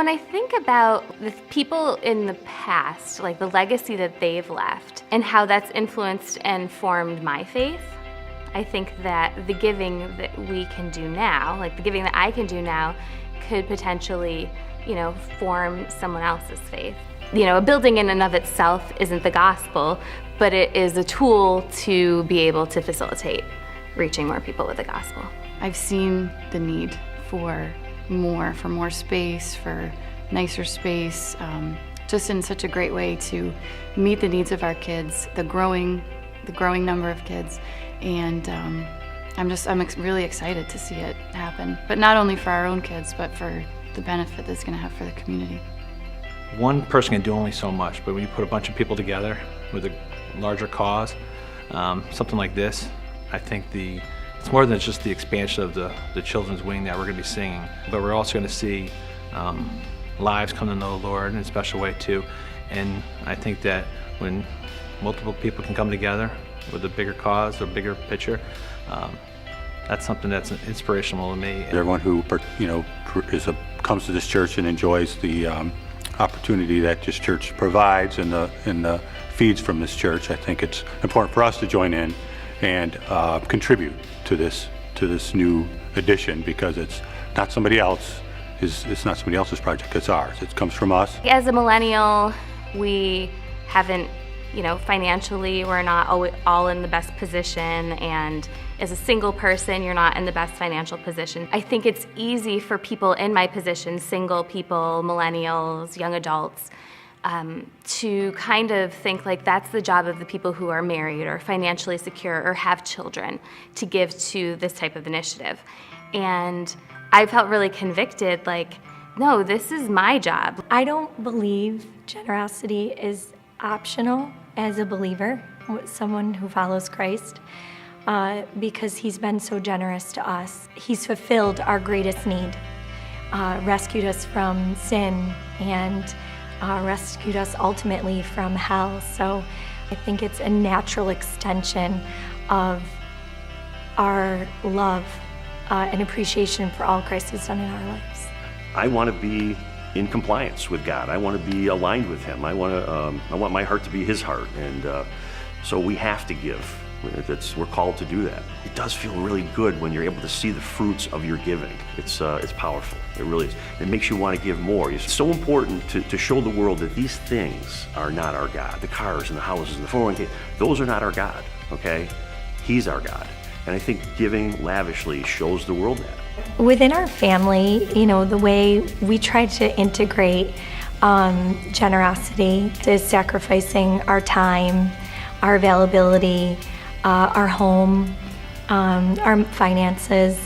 when I think about the people in the past, like the legacy that they've left and how that's influenced and formed my faith, I think that the giving that we can do now, like the giving that I can do now, could potentially, form someone else's faith. A building in and of itself isn't the gospel, but it is a tool to be able to facilitate reaching more people with the gospel. I've seen the need for more space, for nicer space, just in such a great way to meet the needs of our kids, the growing number of kids, and I'm really excited to see it happen. But not only for our own kids, but for the benefit that's going to have for the community. One person can do only so much, but when you put a bunch of people together with a larger cause, something like this, I think it's more than just the expansion of the children's wing that we're going to be singing, but we're also going to see lives come to know the Lord in a special way too. And I think that when multiple people can come together with a bigger cause or bigger picture, that's something that's inspirational to me. Everyone who comes to this church and enjoys the opportunity that this church provides and the feeds from this church, I think it's important for us to join in and contribute to this new addition, because it's not somebody else. It's not somebody else's project. It's ours. It comes from us. As a millennial, we haven't, financially, we're not all in the best position, and as a single person, you're not in the best financial position. I think it's easy for people in my position, single people, millennials, young adults, to kind of think like that's the job of the people who are married or financially secure or have children, to give to this type of initiative. And I felt really convicted, like, no, this is my job. I don't believe generosity is optional as a believer, someone who follows Christ, because he's been so generous to us. He's fulfilled our greatest need, rescued us from sin, and rescued us ultimately from hell. So I think it's a natural extension of our love and appreciation for all Christ has done in our lives. I want to be in compliance with God. I want to be aligned with Him. I want my heart to be His heart, and so we have to give. We're called to do that. It does feel really good when you're able to see the fruits of your giving. It's powerful. It really is. It makes you want to give more. It's so important to show the world that these things are not our God. The cars and the houses and the 401k, those are not our God, okay? He's our God. And I think giving lavishly shows the world that. Within our family, the way we try to integrate generosity is sacrificing our time, our availability, our home, our finances.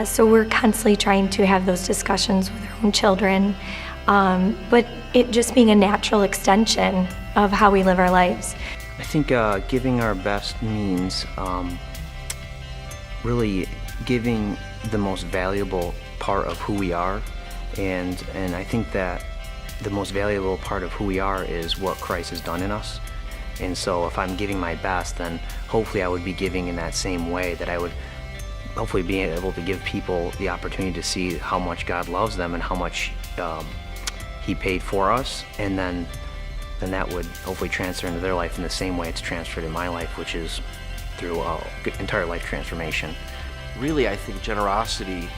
So we're constantly trying to have those discussions with our own children, but it just being a natural extension of how we live our lives. I think giving our best means really giving the most valuable part of who we are, and I think that the most valuable part of who we are is what Christ has done in us. And so if I'm giving my best, then hopefully I would be giving in that same way, that I would hopefully be able to give people the opportunity to see how much God loves them and how much He paid for us, and then that would hopefully transfer into their life in the same way it's transferred in my life, which is through entire life transformation. Really, I think generosity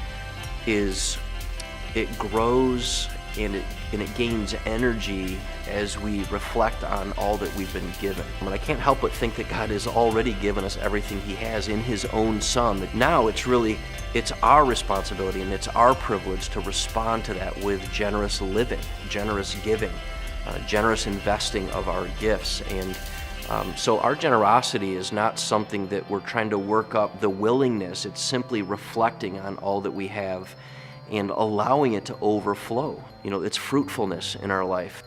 it grows and it gains energy as we reflect on all that we've been given. And I can't help but think that God has already given us everything He has in His own Son. That now it's our responsibility and it's our privilege to respond to that with generous living, generous giving, generous investing of our gifts. And so our generosity is not something that we're trying to work up the willingness. It's simply reflecting on all that we have and allowing it to overflow. It's fruitfulness in our life.